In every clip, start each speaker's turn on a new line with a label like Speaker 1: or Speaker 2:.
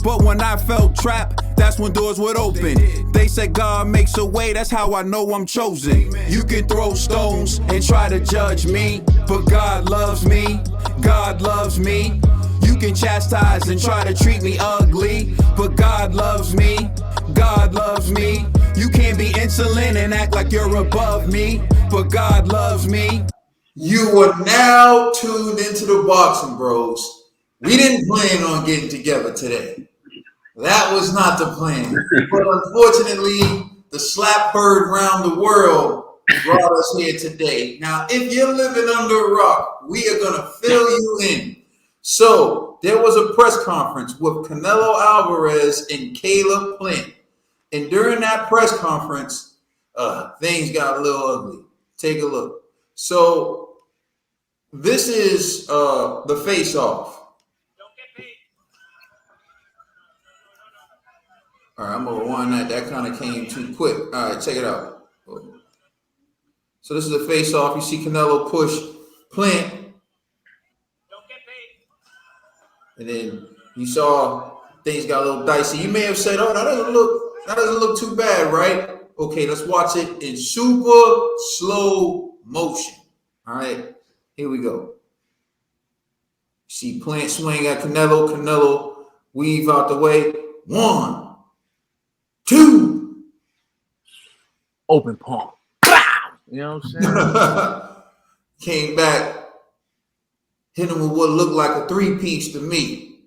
Speaker 1: But when I felt trapped, that's when doors would open. They said God makes a way, that's how I know I'm chosen. You can throw stones and try to judge me, but God loves me, God loves me. You can chastise and try to treat me ugly, but God loves me, God loves me. You can't be insolent and act like you're above me, but God loves me.
Speaker 2: You are now tuned into the Boxing Bros. We didn't plan on getting together today. That was not the plan. But unfortunately, the slap bird around the world brought us here today. Now, if you're living under a rock, we are going to fill you in. So, there was a press conference with Canelo Alvarez and Caleb Plant. And during that press conference, things got a little ugly. Take a look. So, this is the face-off. All right, I'm going to rewind that. That kind of came too quick. All right, check it out. So this is the face-off. You see Canelo push Plant. And then you saw things got a little dicey. You may have said, oh, that doesn't look too bad, right? Okay, let's watch it in super slow motion. All right, here we go. See Plant swing at Canelo. Canelo weave out the way. 1, 2.
Speaker 3: Open palm. You know what I'm saying?
Speaker 2: Came back, hit him with what looked like a 3-piece to me.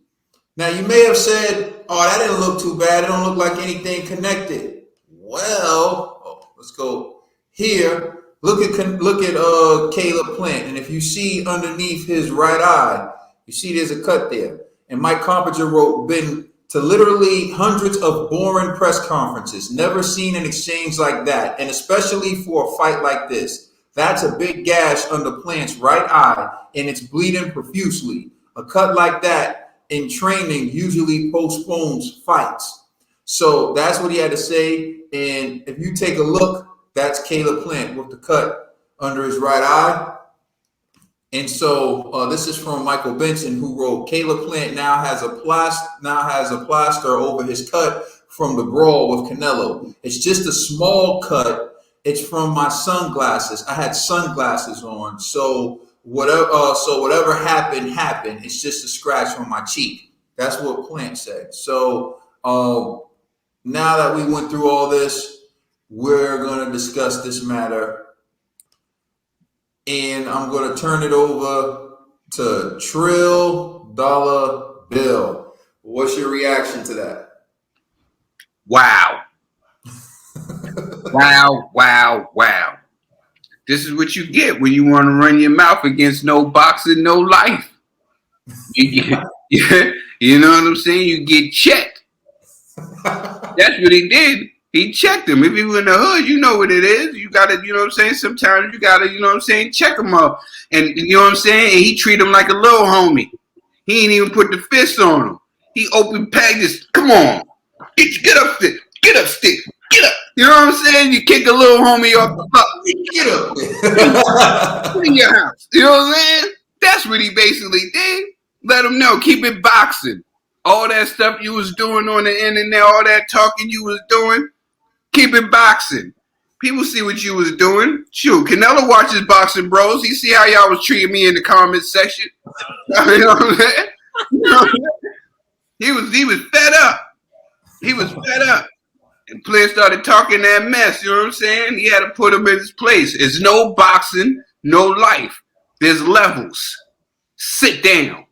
Speaker 2: Now, you may have said, oh, that didn't look too bad. It don't look like anything connected. Well, let's go here. Look at Caleb Plant. And if you see underneath his right eye, you see there's a cut there. And Mike Compinger wrote, been to literally hundreds of boring press conferences. Never seen an exchange like that. And especially for a fight like this. That's a big gash under Plant's right eye, and it's bleeding profusely. A cut like that in training usually postpones fights. So that's what he had to say. And if you take a look, that's Caleb Plant with the cut under his right eye. And so this is from Michael Benson, who wrote, Caleb Plant now has a plaster over his cut from the brawl with Canelo. It's just a small cut. It's from my sunglasses. I had sunglasses on, so whatever happened. It's just a scratch on my cheek. That's what Plant said. So now that we went through all this, we're going to discuss this matter. And I'm going to turn it over to Trill Dollar Bill. What's your reaction to that?
Speaker 4: Wow. Wow. This is what you get when you want to run your mouth against no boxing, no life. You know what I'm saying? You get checked. That's what he did. He checked him. If he was in the hood, you know what it is. You got to, you know what I'm saying? Sometimes you got to, you know what I'm saying, check him up. And you know what I'm saying? And he treat him like a little homie. He ain't even put the fist on him. He open packed this, come on. Get up, stick. Get up, stick. Get up. You know what I'm saying? You kick a little homie off the butt. Get up. Put in your house. You know what I'm saying? That's what he basically did. Let him know. Keep it boxing. All that stuff you was doing on the internet, all that talking you was doing, keep it boxing. People see what you was doing. Shoot, Canelo watches Boxing Bros. He see how y'all was treating me in the comments section. You know what I'm saying? You know what I'm saying? He was fed up. He was fed up. And Plant started talking that mess, you know what I'm saying? He had to put him in his place. It's no boxing, no life. There's levels. Sit down.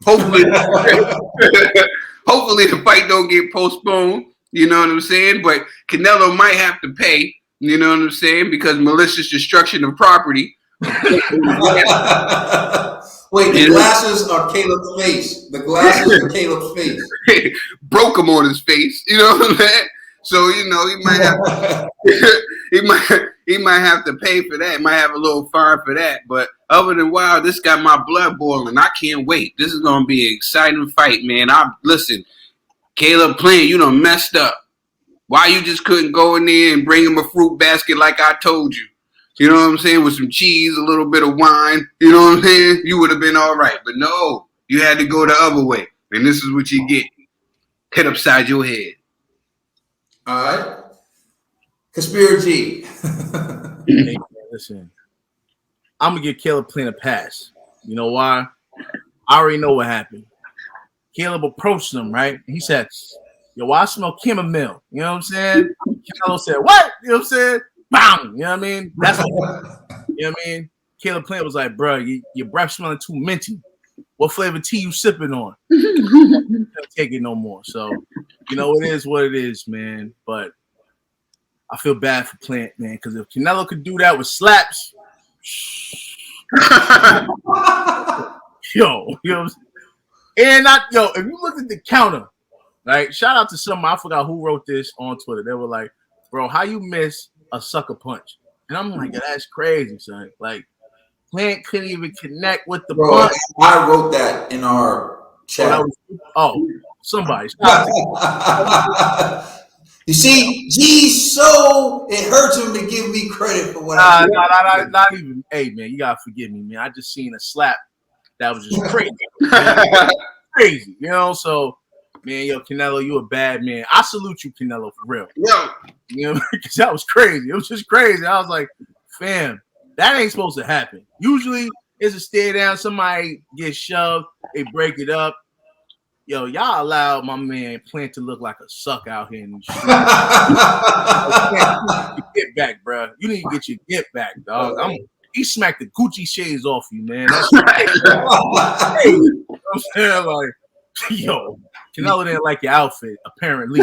Speaker 4: Hopefully the fight don't get postponed, you know what I'm saying? But Canelo might have to pay, you know what I'm saying? Because malicious destruction of property.
Speaker 2: Wait, the glasses are Caleb's face. The glasses are Caleb's face.
Speaker 4: Broke him on his face, you know what I'm saying? So, you know, he might have he might have to pay for that. He might have a little fine for that. But other than wow, this got my blood boiling. I can't wait. This is gonna be an exciting fight, man. Listen, Caleb Plant, you done messed up. Why you just couldn't go in there and bring him a fruit basket like I told you? You know what I'm saying? With some cheese, a little bit of wine, you know what I'm saying? You would have been all right. But no, you had to go the other way. And this is what you get. hit upside your head.
Speaker 2: All right. Conspiracy.
Speaker 3: Hey, man, listen, I'm gonna give Caleb Plant a pass. You know why? I already know what happened. Caleb approached him, right? He said, "Yo, I smell chamomile." You know what I'm saying? Canelo said, "What?" You know what I'm saying? Bang! You know what I mean? That's what, you know what I mean? Caleb Plant was like, "Bro, your breath smelling too minty. What flavor tea you sipping on?" Can't take it no more. So, you know, it is what it is, man. But I feel bad for Plant, man, because if Canelo could do that with slaps, yo, you know what I'm saying? And if you look at the counter, right? Shout out to somebody, I forgot who wrote this on Twitter. They were like, "Bro, how you miss a sucker punch?" And I'm like, that's crazy, son. Like, Plant couldn't even connect with the punch.
Speaker 2: I wrote that in our chat.
Speaker 3: Somebody.
Speaker 2: You see, G's so it hurts him to give me credit for what I did.
Speaker 3: Not even. Hey, man, you gotta forgive me, man. I just seen a slap that was just crazy. Crazy, you know. So, man, yo, Canelo, you a bad man. I salute you, Canelo, for real.
Speaker 4: Yo,
Speaker 3: you know, because that was crazy. It was just crazy. I was like, fam, that ain't supposed to happen. Usually, it's a stare down. Somebody gets shoved, they break it up. Yo, y'all allowed my man Plant to look like a suck out here in the street. Get back, bro. You need to get your get back, dog. He smacked the Gucci shades off you, man. That's crazy. You know what I'm saying? Like, yo, Canelo didn't like your outfit, apparently.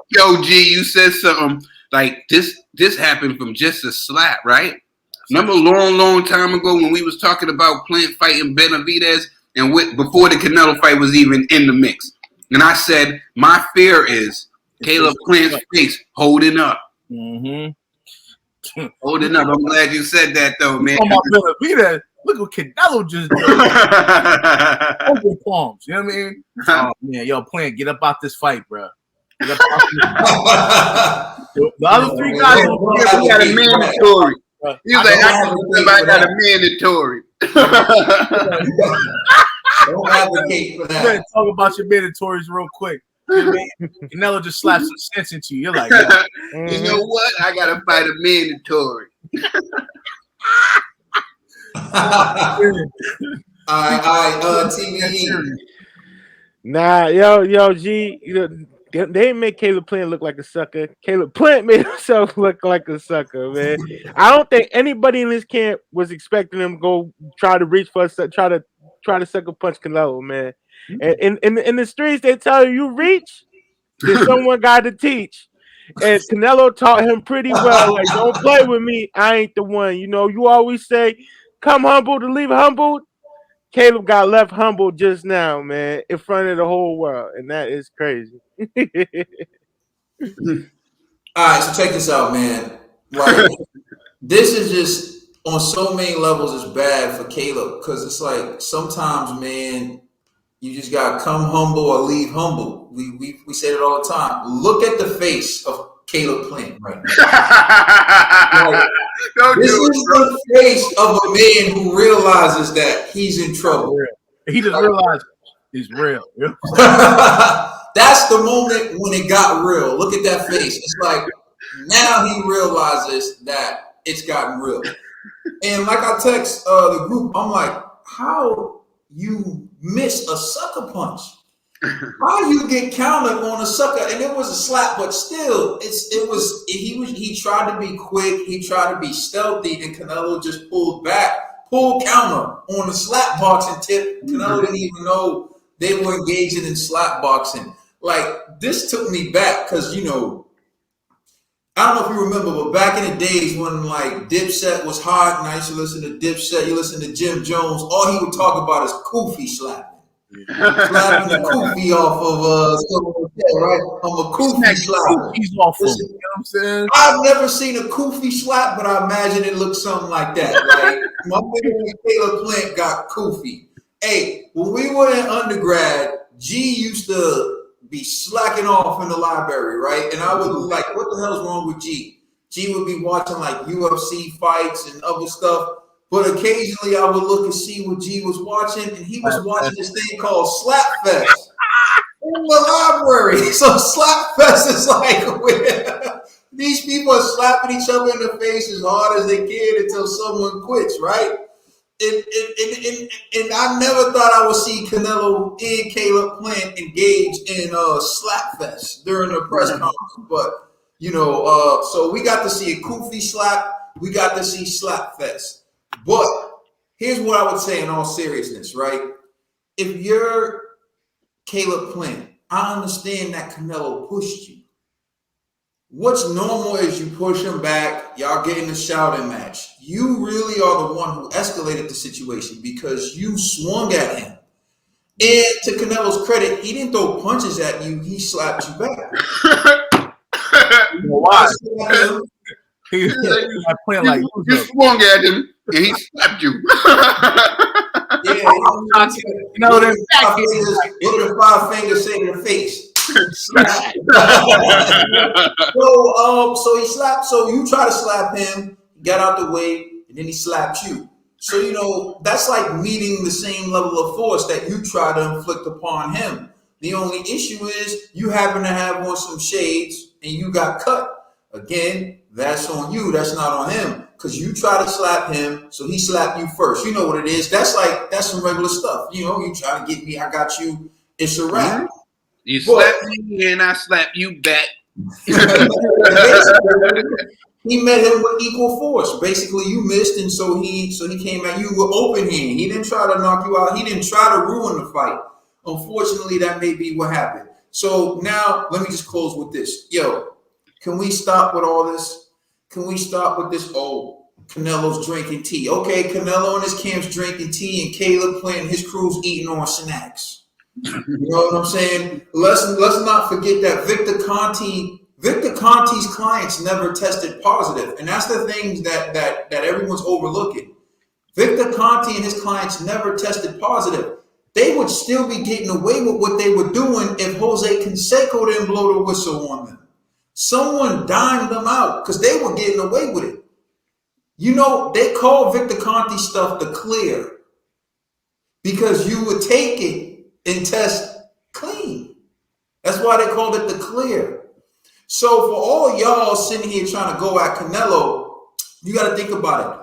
Speaker 4: Yo, G, you said something like this happened from just a slap, right? Remember a long time ago when we was talking about Plant fighting Benavidez and before the Canelo fight was even in the mix. And I said, my fear is Caleb Plant's face holding up. Mm-hmm. Holding up. I'm glad you said that, though, man.
Speaker 3: Benavidez, look what Canelo just did. Open palms. You know what I mean? Oh, man, yo, Plant, get up out this fight, bro. Get up out this fight. The other three guys,
Speaker 4: we got a mandatory. He's like, I got a mandatory.
Speaker 2: Don't advocate for that.
Speaker 3: Talk about your mandatories real quick. You know what I mean? Canelo just slaps some sense into you. You're like,
Speaker 4: you know what? I gotta fight a mandatory.
Speaker 2: All right, TVE.
Speaker 5: Nah, yo, G, they didn't make Caleb Plant look like a sucker. Caleb Plant made himself look like a sucker, man. I don't think anybody in this camp was expecting him to go try to reach for try to sucker punch Canelo, man. And in the streets, they tell you reach, there's someone got to teach. And Canelo taught him pretty well. Like, don't play with me. I ain't the one. You know, you always say, come humble to leave humbled. Caleb got left humble just now, man, in front of the whole world. And that is crazy.
Speaker 2: All right, so check this out, man. Like, this is just on so many levels it's bad for Caleb because it's like sometimes, man, you just gotta come humble or leave humble. We say it all the time. Look at the face of Caleb Plant right now. Like, this is the face of a man who realizes that he's in trouble.
Speaker 3: He just realized he's real.
Speaker 2: That's the moment when it got real. Look at that face. It's like now he realizes that it's gotten real. And like I text the group, I'm like, how you miss a sucker punch? How you get countered on a sucker? And it was a slap, but still, he tried to be quick, he tried to be stealthy, and Canelo just pulled counter on the slap boxing tip. Canelo didn't even know they were engaging in slap boxing. Like, this took me back because, you know, I don't know if you remember, but back in the days when like Dipset was hot and I used to listen to Dipset, you listen to Jim Jones, all he would talk about is Kofi slapping. Slapping the Kofi off of right? I'm a Kofi slapper.
Speaker 3: He's off of, you know what I'm saying?
Speaker 2: I've never seen a Kofi slap, but I imagine it looks something like that. Like my favorite Caleb Plant got Kofi. Hey, when we were in undergrad, G used to be slacking off in the library, right? And I would like, what the hell's wrong with G? G would be watching like UFC fights and other stuff. but occasionally I would look and see what G was watching, and he was watching this thing called Slap Fest in the library. So Slap Fest is like where these people are slapping each other in the face as hard as they can until someone quits, right? And I never thought I would see Canelo and Caleb Plant engage in slap fest during the press conference. But so we got to see a Kofi slap, we got to see slap fest. But here's what I would say in all seriousness, right? If you're Caleb Plant, I understand that Canelo pushed you. What's normal is you push him back, y'all get in a shouting match. You really are the one who escalated the situation because you swung at him. And to Canelo's credit, he didn't throw punches at you, he slapped you back.
Speaker 3: Why? You
Speaker 4: swung at him and he slapped you.
Speaker 2: Yeah, what do the 5 fingers say to the face? So he slapped. So you try to slap him, got out the way, and then he slapped you. So that's like meeting the same level of force that you try to inflict upon him. The only issue is you happen to have on some shades and you got cut. Again, that's on you. That's not on him. Because you try to slap him, so he slapped you first. You know what it is. That's some regular stuff. You try to get me, I got you. It's a wrap.
Speaker 4: Mm-hmm. You slap me and I slap you back.
Speaker 2: He met him with equal force. Basically, you missed, and so he came at you with open hand. He didn't try to knock you out. He didn't try to ruin the fight. Unfortunately, that may be what happened. So now let me just close with this. Can we stop with all this? Can we stop with this? Oh, Canelo's drinking tea. Okay, Canelo and his camp's drinking tea, and Caleb Plant and his crew's eating on snacks. You know what I'm saying? Let's not forget that Victor Conti's clients never tested positive, and that's the things that everyone's overlooking. Victor Conti and his clients never tested positive. They would still be getting away with what they were doing if Jose Canseco didn't blow the whistle on them. Someone dimed them out because they were getting away with it. They call Victor Conti stuff the clear because you would take it and test clean. That's why they called it the clear. So for all y'all sitting here trying to go at Canelo, you got to think about it.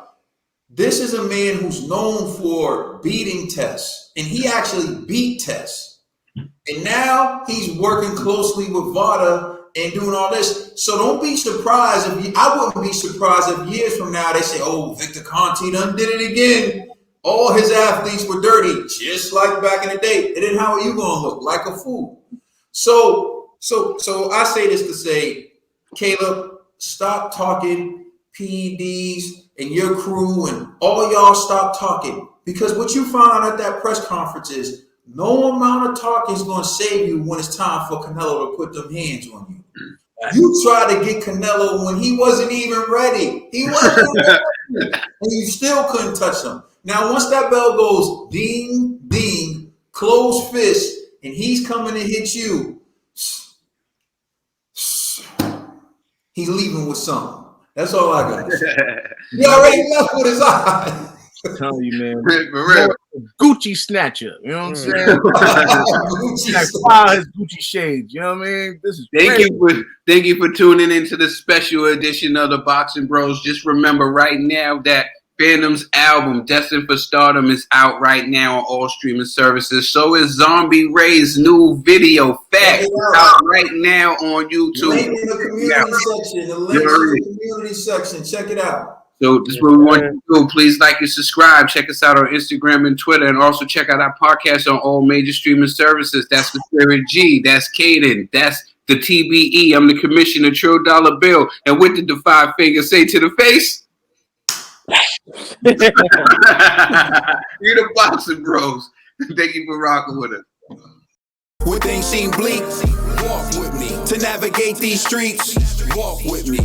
Speaker 2: This is a man who's known for beating tests, and he actually beat tests. And now he's working closely with VADA and doing all this. So don't be surprised I wouldn't be surprised if years from now they say, oh, Victor Conti done did it again. All his athletes were dirty, just like back in the day. And then how are you going to look? Like a fool. So I say this to say, Caleb, stop talking PEDs and your crew and all y'all stop talking. Because what you found out at that press conference is no amount of talking is going to save you when it's time for Canelo to put them hands on you. You tried to get Canelo when he wasn't even ready. He wasn't ready. And you still couldn't touch him. Now, once that bell goes ding, ding, closed fist, and he's coming to hit you, he's leaving with something. That's all I got. He already left with his eye.
Speaker 3: I'm telling you, man. Gucci snatcher. You know what I'm saying? His Gucci shades. You know what I mean? This is
Speaker 4: thank you for tuning into the special edition of the Boxing Bros. Just remember right now that Phantom's album, Destined for Stardom, is out right now on all streaming services. So is Zombie Ray's new video, Fact, out right now on YouTube.
Speaker 2: Link in the community section. The link in the community section. Check it out.
Speaker 4: So this is what we want you to do. Please like and subscribe. Check us out on Instagram and Twitter. And also check out our podcast on all major streaming services. That's the Spirit G. That's Caden. That's the TBE. I'm the Commissioner, True Dollar Bill. And with the 5 fingers, say to the face. You're the Boxing Bros. Thank you for rocking with us.
Speaker 1: When things seem bleak, walk with me. To navigate these streets, walk with me.